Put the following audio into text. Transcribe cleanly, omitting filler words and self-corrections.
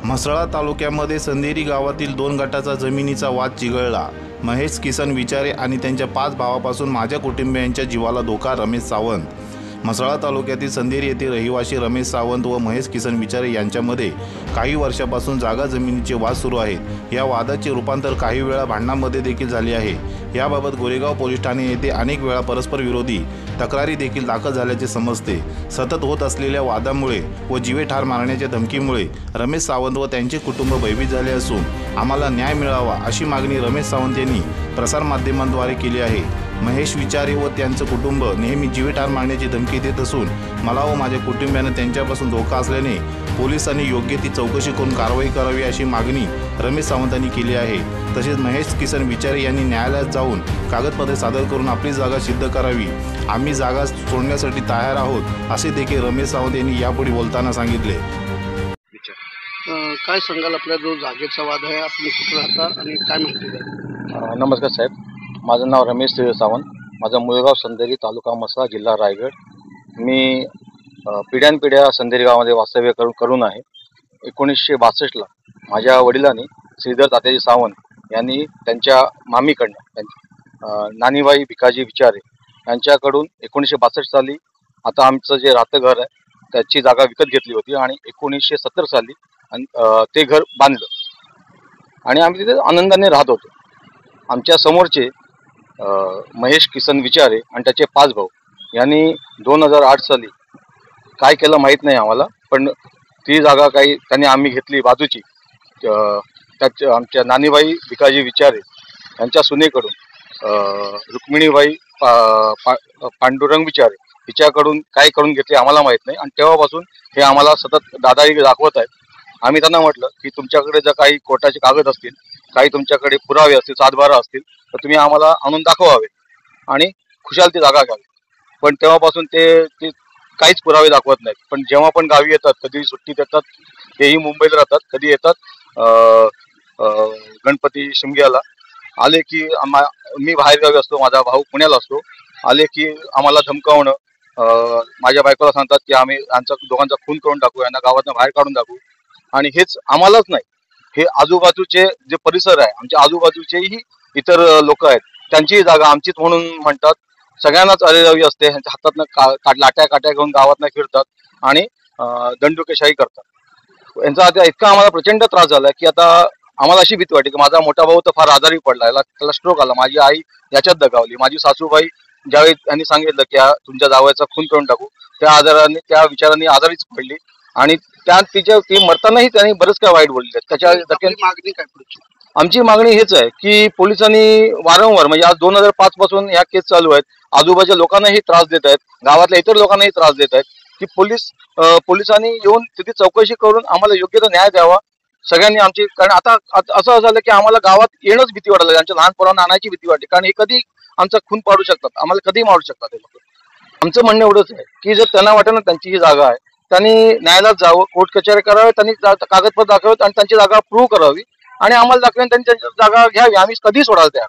म्हसळा तालुक्यामध्ये संदेरी गावातील 2 गटाचा जमिनीचा वाद चिघळला। महेश किसन विचारे आणि त्यांच्या 5 भावापासून माझ्या कुटुंबियांच्या जीवाला धोका। रमेश सावंत। म्हसळा तालुक्यातील संदेरी येथे रहिवासी रमेश सावंत व महेश किसन विचारे यांच्यामध्ये काही वर्षापासून जागा जमिनीचे वाद सुरू आहेत। या वादाचे रूपांतर काही वेळा भांडणांमध्ये देखील झाले आहे। याबाबत गोरेगाव पोलीस ठाणे येथे अनेक वेळा परस्पर विरोधी तक्रारी देखील दाखल झाल्याचे समजते। सतत होत असलेल्या वादामुळे व जीवे ठार मारण्याच्या धमकीमुळे रमेश सावंत व त्यांचे कुटुंब भयभीत झाले असून आम्हाला न्याय मिळावा अशी मागणी रमेश सावंत यांनी प्रसारमाध्यमांद्वारे केली आहे। महेश विचारे व त्यांचे कुटुंब नेहमी जीवे ठार मारण्याची धमकी देत असून मला व माझ्या कुटुंबियांना त्यांच्यापासून धोका असल्याने पोलिसांनी योग्य ती चौकशी करून कारवाई करावी अशी मागणी रमेश सावंतांनी केली आहे। तसेच महेश किसन विचारे यांनी न्यायालयात जाऊन कागदपत्रे सादर करून आपली जागा सिद्ध करावी। आम्ही जागा सोडण्यासाठी तयार आहोत असे देखील रमेश सावंत यांनी यापुढे बोलताना सांगितले। काय सांगाल आपल्या जो जागेचा वाद आहे, आपण कुठे राहता आणि काय माहिती द्या? नमस्कार साहेब, माझं नाव रमेश सावंत, माझा मुळगाव संदेरी, तालुका म्हसळा, जिल्हा रायगड। मी पिढ्यानपिढ्या संदेरी गावामध्ये वास्तव्य करून आहे। 1962ला माझ्या वडिलांनी श्रीधर तात्याजी सावंत यांनी त्यांच्या मामीकडनं नानीबाई भिकाजी विचारे यांच्याकडून 1962 साली आता आमचं जे राहतं घर आहे त्याची जागा विकत घेतली होती आणि 1970 साली ते घर बांधलं आणि आम्ही तिथे आनंदाने राहत होतो। आमच्या समोरचे महेश किसन विचारे आणि त्याचे 5 भाऊ यांनी 2008 साली काय केलं माहीत नाही आम्हाला, पण ती जागा काही त्यांनी आम्ही घेतली बाजूची। त्याच्या आमच्या नानीबाई भिकाजी विचारे यांच्या सुनेकडून रुक्मिणीबाई पांडुरंग विचारे हिच्याकडून काय करून घेतले आम्हाला माहीत नाही आणि तेव्हापासून हे आम्हाला सतत दादागिरी दाखवत आहेत। आम्ही त्यांना म्हटलं की तुमच्याकडे जर काही कोर्टाचे कागद असतील, काही तुमच्याकडे पुरावे असतील, सातबारा असतील तर तुम्ही आम्हाला आणून दाखवावे आणि खुशाल ती जागा घ्यावी, पण तेव्हापासून ते काहीच पुरावे दाखवत नाहीत। पण जेव्हा पण गावी येतात, कधी सुट्टीत येतात, तेही मुंबईला राहतात, कधी येतात गणपती शिमग्याला आले की मी बाहेरगावी असतो, माझा भाऊ पुण्याला असतो, आले की आम्हाला धमकावणं, माझ्या बायकोला सांगतात की आम्ही यांचा दोघांचा खून करून टाकू, यांना गावातून बाहेर काढून टाकू। आणि हेच आम्हालाच नाही, हे आजूबाजूचे जे परिसर आहे, आमच्या आजूबाजूचेही इतर लोक आहेत, त्यांची जागा आमचीच म्हणून म्हणतात। सगळ्यांनाच अरेरावी असते, ह्यांच्या हातातनं लाट्या घेऊन गावातनं फिरतात आणि दंडुकेशाही करतात। यांचा आता इतका आम्हाला प्रचंड त्रास झाला की आता आम्हाला अशी भीती वाटते की माझा मोठा भाऊ तर फार आजारी पडला, त्याला स्ट्रोक आला, माझी आई याच्यात दगावली, माझी सासूबाई ज्यावेळी त्यांनी सांगितलं की तुमच्या जावयाचा खून करून टाकू, त्या विचारांनी आजारीच पडली आणि ती मरतानाही त्यांनी बरंच काय वाईट बोलले। त्याच्या मागणी काय पुढची? आमची मागणी हेच आहे की पोलिसांनी वारंवार, म्हणजे आज 2005 पासून ह्या केस चालू आहेत, आजूबाजूच्या लोकांनाही त्रास देत आहेत, गावातल्या इतर लोकांनाही त्रास देत आहेत, की पोलिसांनी येऊन तिथे चौकशी करून आम्हाला योग्य तो न्याय द्यावा सगळ्यांनी आमची। कारण आता असं झालं की आम्हाला गावात येणंच भीती वाटायला लागली, आमच्या लहान पोरांना आणायची भीती वाटते, कारण हे कधी आमचा खून पाडू शकतात, आम्हाला कधीही मारू शकतात हे लोक। आमचं म्हणणं एवढंच आहे की जर त्यांना वाटत ना त्यांची ही जागा आहे, त्यांनी न्यायालयात जावं, कोर्ट कचेऱ्या कराव्या, त्यांनी कागदपत्र दाखवावेत आणि त्यांची जागा प्रूव्ह करावी आणि आम्हाला दाखवेन त्यांची जागा घ्यावी, आम्ही कधी सोडायला तयार।